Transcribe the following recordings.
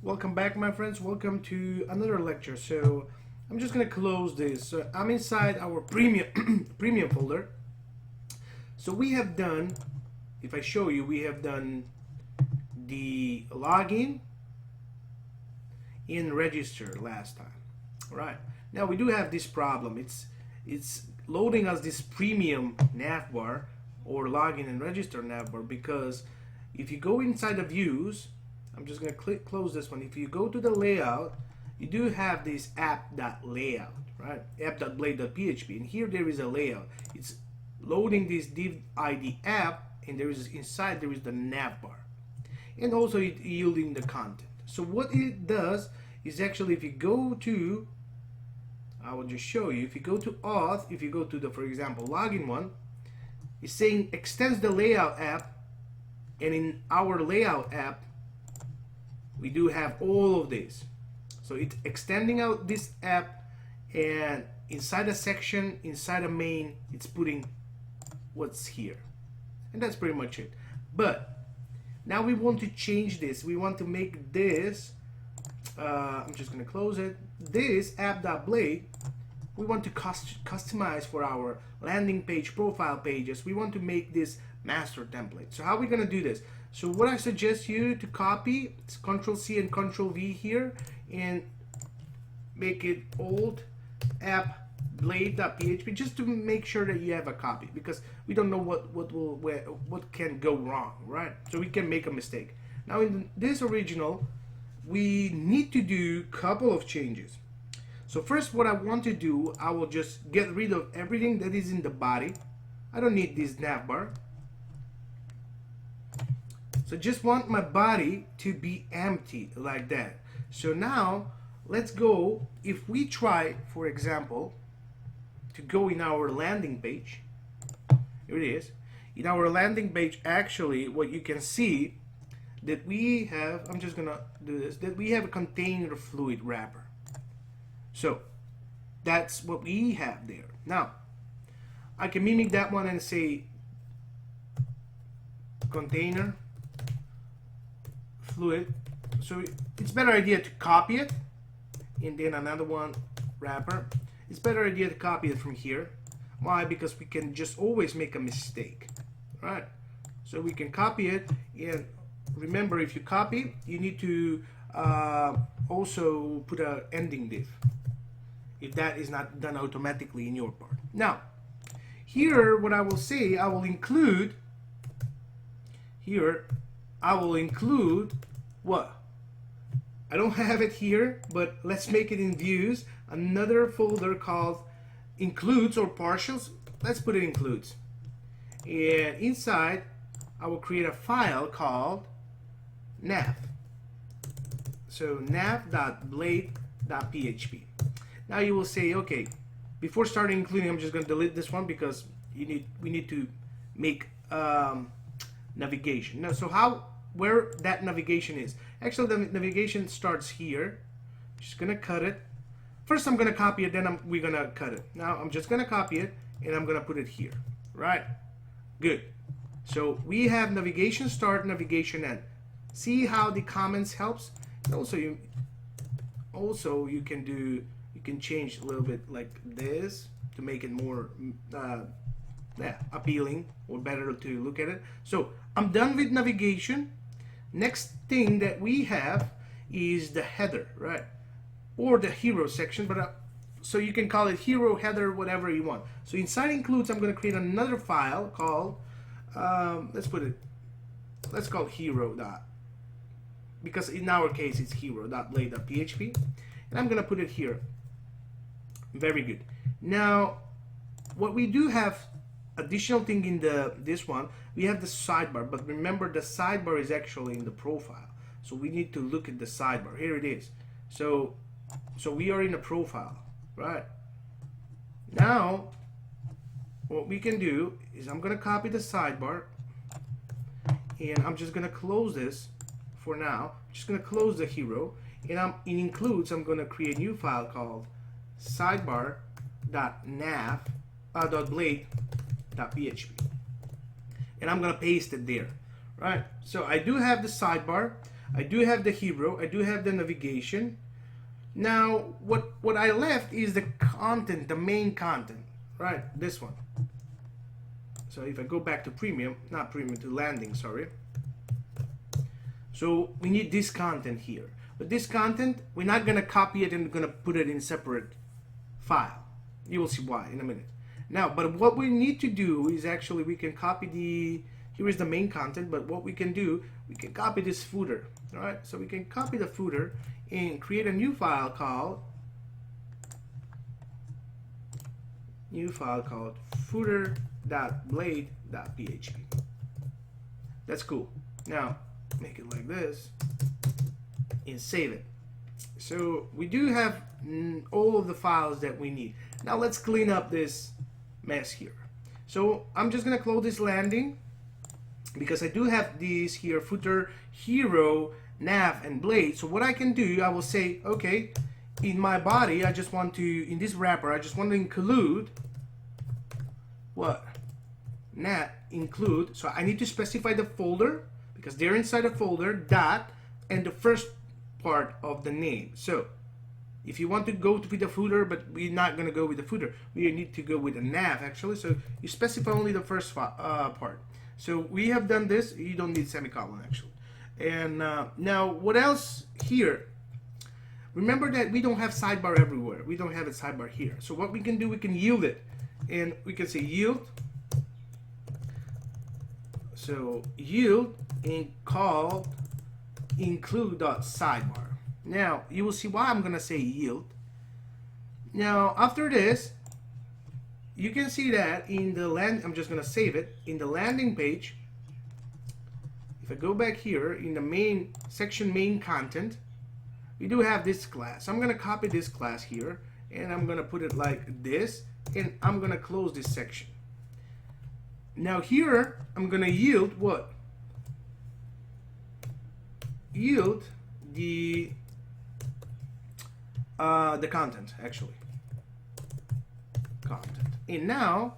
Welcome back, my friends. Welcome to another lecture. So I'm just gonna close this. So I'm inside our premium premium folder. So we have done, if I show you, we have done the login in register last time. All right. Now we do have this problem. It's loading us this premium navbar or login and register navbar because if you go inside the views, I'm just going to close this one. If you go to the layout, you do have this app.layout, right? app.blade.php, and here there is a layout. It's loading this div ID app, and there is inside there is the navbar, and also it yielding the content. So what it does is actually, if you go to, I will just show you. If you go to auth, if you go to the, for example, login one, it's saying extends the layout app, and in our layout app, we do have all of this. So it's extending out this app, and inside a section, inside a main, it's putting what's here. And that's pretty much it. But now we want to change this. We want to make this, I'm just going to close it. This app.blade, we want to customize for our landing page, profile pages. We want to make this master template. So how are we going to do this? So what I suggest you to copy, it's Control C and Control V here, and make it old app blade.php, just to make sure that you have a copy, because we don't know what can go wrong, right? So we can make a mistake. Now in this original, we need to do a couple of changes. So first, what I want to do, I will just get rid of everything that is in the body. I don't need this navbar. So just want my body to be empty like that. So now let's go, if we try, for example, to go in our landing page, here it is. In our landing page, actually, what you can see that we have, I'm just gonna do this, that we have a container fluid wrapper. So that's what we have there. Now, I can mimic that one and say container fluid. So it's better idea to copy it, and then another one wrapper. It's better idea to copy it from here. Why? Because we can just always make a mistake, right? So we can copy it, and remember, if you copy, you need to also put a ending div, if that is not done automatically in your part. Now, here what I will say, I will include here, I will include what? I don't have it here, but let's make it in views. Another folder called includes or partials. Let's put it includes. And inside, I will create a file called nav. So nav.blade.php. Now you will say, okay, before starting including, I'm just going to delete this one because we need to make navigation. Now, so where that navigation is? Actually, the navigation starts here. Just gonna cut it. First, I'm gonna copy it. Then we're gonna cut it. Now, I'm just gonna copy it, and I'm gonna put it here. Right? Good. So we have navigation start, navigation end. See how the comments helps? And also, you can change a little bit like this to make it more appealing or better to look at it. So I'm done with navigation. Next thing that we have is the header, right? Or the hero section, but so you can call it hero, header, whatever you want. So inside includes, I'm going to create another file called, let's call it hero dot, because in our case it's hero.blade.php, and I'm going to put it here. Very good. Now, what we do have additional thing in this one, we have the sidebar, but remember the sidebar is actually in the profile, so we need to look at the sidebar. Here it is. So we are in a profile, right? Now what we can do is I'm gonna copy the sidebar, and I'm just gonna close this for now. I'm just gonna close the hero, and in includes, I'm gonna create a new file called sidebar.nav.blade.php, and I'm gonna paste it there, right? So I do have the sidebar. I do have the hero, I do have the navigation. Now what I left is the content, the main content, right? This one. So if I go back to premium, not premium, to landing, sorry. So we need this content here. But this content, we're not gonna copy it and we're gonna put it in separate file. You will see why in a minute. Now, but what we need to do is actually we can copy here is the main content, but what we can do, we can copy this footer, all right? So we can copy the footer and create a new file called footer.blade.php. That's cool. Now, make it like this and save it. So we do have all of the files that we need. Now let's clean up this mess here. So I'm just gonna close this landing because I do have these here: footer, hero, nav, and blade. So what I can do, I will say, okay, in my body, I just want to, in this wrapper, I just want to include what? Nav include. So I need to specify the folder because they're inside a folder, dot, and the first part of the name. So if you want to go with the footer, but we're not going to go with the footer, we need to go with the nav actually. So you specify only the first part. So we have done this. You don't need semicolon actually. And now what else here? Remember that we don't have sidebar everywhere. We don't have a sidebar here. So what we can do, we can yield it, and we can say yield. So yield and call include.sidebar. Now you will see why I'm gonna say yield. Now after this, you can see that in the I'm just gonna save it in the landing page. If I go back here in the main section, main content, we do have this class. I'm gonna copy this class here and I'm gonna put it like this, and I'm gonna close this section. Now here I'm gonna yield what? Yield the content actually. Content. And now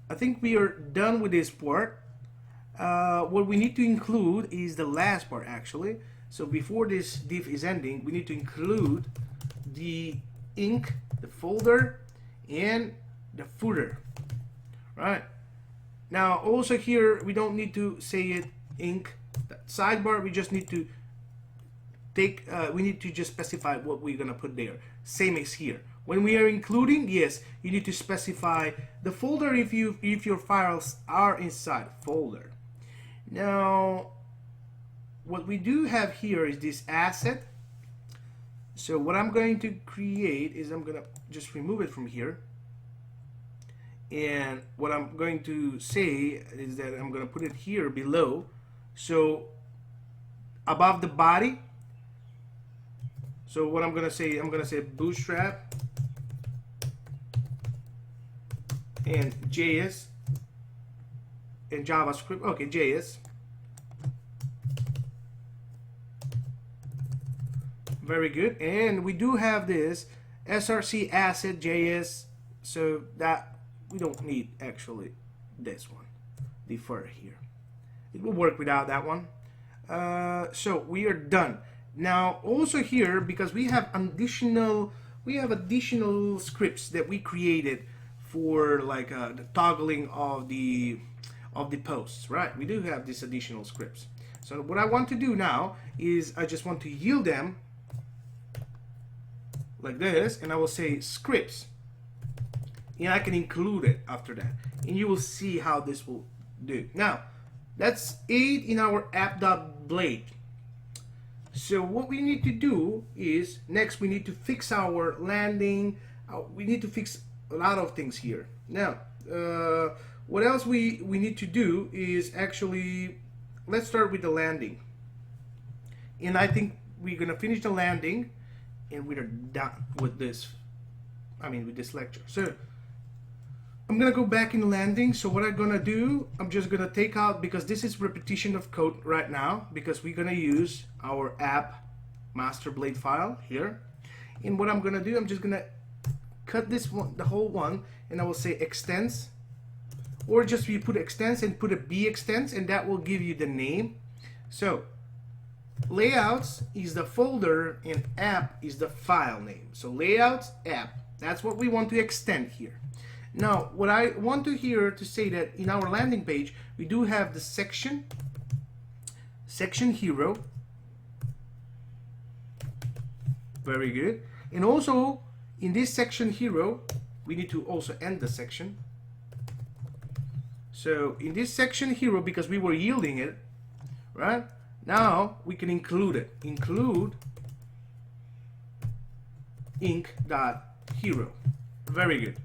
I think we are done with this part. What we need to include is the last part actually. So before this div is ending, we need to include the inc, the folder, and the footer. Right. Now also here we don't need to say it inc sidebar. We just need to take. We need to just specify what we're gonna put there. Same as here. When we are including, yes, you need to specify the folder if your files are inside folder. Now, what we do have here is this asset. So what I'm going to create is I'm gonna just remove it from here. And what I'm going to say is that I'm gonna put it here below. So above the body. So what I'm gonna say bootstrap and JS and JavaScript. Okay, JS. Very good. And we do have this src asset JS, so that we don't need actually this one, the fur here. It will work without that one. So we are done. Now also here, because we have additional scripts that we created for like the toggling of the posts, right? We do have these additional scripts. So what I want to do now is I just want to yield them like this, and I will say scripts, and I can include it after that, and you will see how this will do. Now that's it in our app.blade. So what we need to do is next we need to fix our landing. We need to fix a lot of things here. Now what else we need to do is actually, let's start with the landing, and I think we're gonna finish the landing and we're done with this, with this lecture. So I'm gonna go back in the landing. So what I'm gonna do, I'm just gonna take out, because this is repetition of code right now, because we're gonna use our app master blade file here. And what I'm gonna do, I'm just gonna cut this one, the whole one, and I will say extends, or just you put extends and put a b extends, and that will give you the name. So layouts is the folder and app is the file name. So layouts, app, that's what we want to extend here. Now, what I want to here to say that in our landing page, we do have the section hero. Very good. And also in this section hero, we need to also end the section. So in this section hero, because we were yielding it, right? Now we can include it. Include inc.hero. Very good.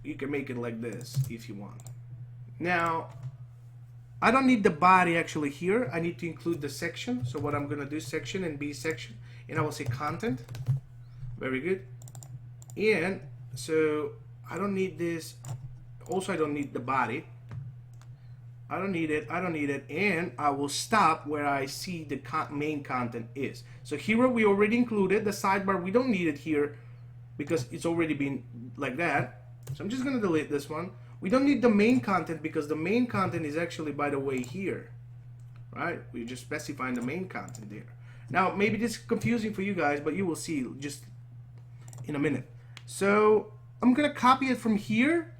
You can make it like this if you want. Now, I don't need the body actually here. I need to include the section. So what I'm gonna do, section and B section, and I will say content. Very good. And so I don't need this. Also, I don't need the body. I don't need it. I don't need it. And I will stop where I see the main content is. So hero we already included. The sidebar we don't need it here because it's already been like that. So I'm just gonna delete this one. We don't need the main content because the main content is actually, by the way, here, right? We're just specifying the main content there. Now, maybe this is confusing for you guys, but you will see just in a minute. So I'm gonna copy it from here.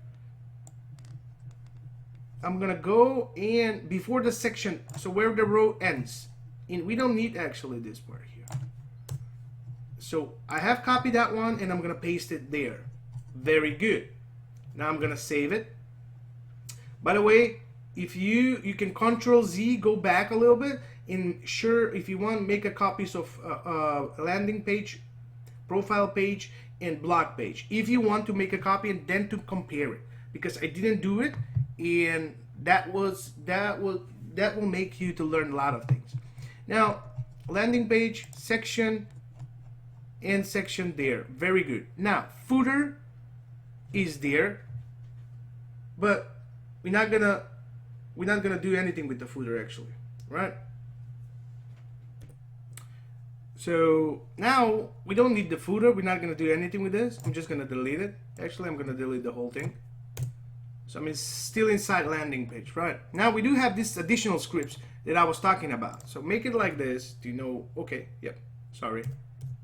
I'm gonna go and before the section, so where the row ends, and we don't need actually this part here. So I have copied that one and I'm gonna paste it there. Very good. Now I'm gonna save it. By the way, if you can Control Z, go back a little bit, and sure, if you want, make a copies of landing page, profile page, and blog page. If you want to make a copy and then to compare it, because I didn't do it, and that will make you to learn a lot of things. Now, landing page, section, and section there. Very good. Now, footer is there, but we're not gonna do anything with the footer actually, right? So now we don't need the footer. We're not gonna do anything with this. I'm just gonna delete it. Actually, I'm gonna delete the whole thing. So I'm still inside landing page, right? Now we do have these additional scripts that I was talking about. So make it like this. Do you know? Okay, yep. Sorry,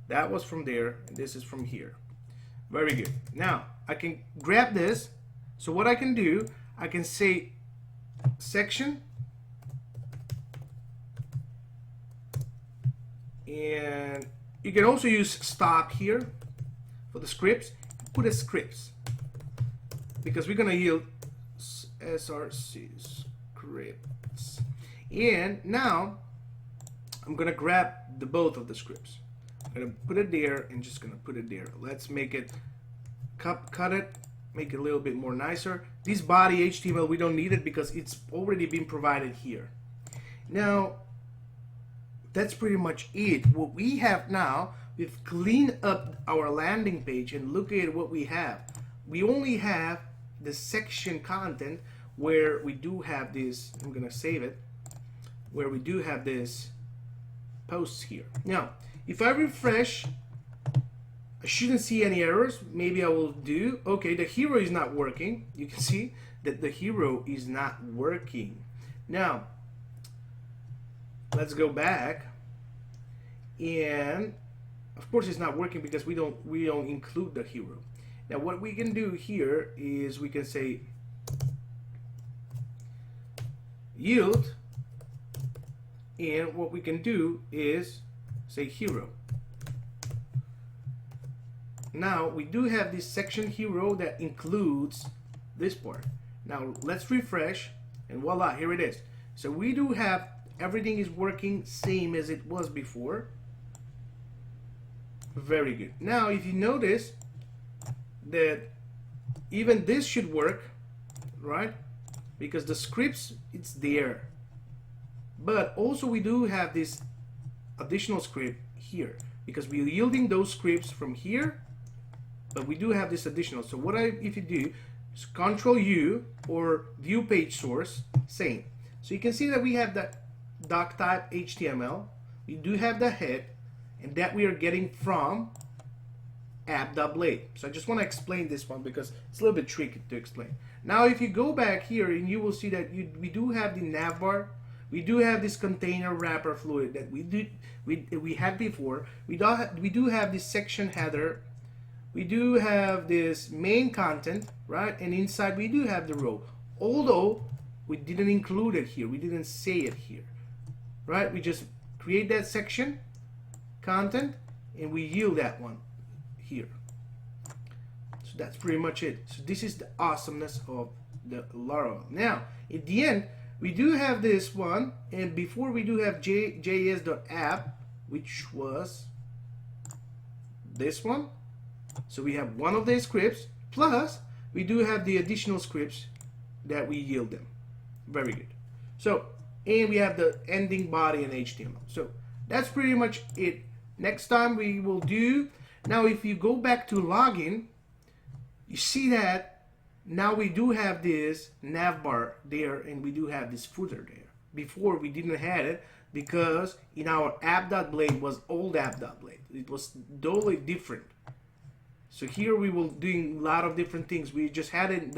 that was from there, and this is from here. Very good. Now I can grab this. So what I can do, I can say section, and you can also use stop here for the scripts. Put a scripts because we're gonna yield src scripts. And now I'm gonna grab the both of the scripts. I'm gonna put it there and just gonna put it there. Let's make it cut it, make it a little bit more nicer. This body HTML, we don't need it because it's already been provided here. Now that's pretty much it. What we have now, we've cleaned up our landing page and look at what we have. We only have the section content where we do have this. I'm gonna save it, where we do have this posts here. Now if I refresh, I shouldn't see any errors. Maybe I will do. Okay, the hero is not working. You can see that the hero is not working. Now let's go back, and of course it's not working because we don't include the hero. Now what we can do here is we can say yield, and what we can do is say hero. Now we do have this section hero that includes this part. Now let's refresh, and voila, here it is. So we do have everything is working same as it was before. Very good. Now if you notice that even this should work, right? Because the scripts, it's there. But also we do have this additional script here because we're yielding those scripts from here, but we do have this additional. So what if you do is Control U or view page source, same. So you can see that we have the doc type HTML. We do have the head, and that we are getting from app.blade. So I just want to explain this one because it's a little bit tricky to explain. Now if you go back here, and you will see that we do have the navbar. we do have this container wrapper fluid that we had before. We do have this section header. We do have this main content, right? And inside we do have the row. Although we didn't include it here, we didn't say it here, right? We just create that section content and we yield that one here. So that's pretty much it. So this is the awesomeness of the Laravel. Now at the end we do have this one, and before we do have js.app, which was this one. So we have one of the scripts, plus we do have the additional scripts that we yield them. Very good. So, and we have the ending body and HTML. So that's pretty much it. Next time we will do, now if you go back to login, you see that now we do have this navbar there, and we do have this footer there. Before we didn't have it because in our app.blade was old app.blade. It was totally different. So here we were doing a lot of different things. We just had it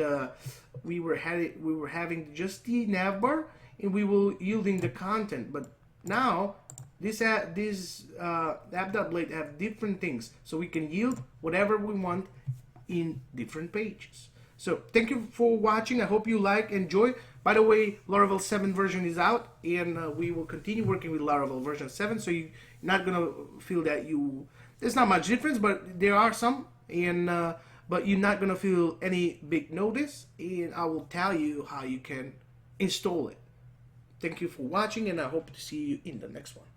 we were having just the navbar, and we were yielding the content. But now this app.blade have different things, so we can yield whatever we want in different pages. So thank you for watching. I hope you enjoy. By the way, Laravel 7 version is out, and we will continue working with Laravel version 7. So you're not gonna feel that there's not much difference, but there are some, and but you're not gonna feel any big notice. And I will tell you how you can install it. Thank you for watching, and I hope to see you in the next one.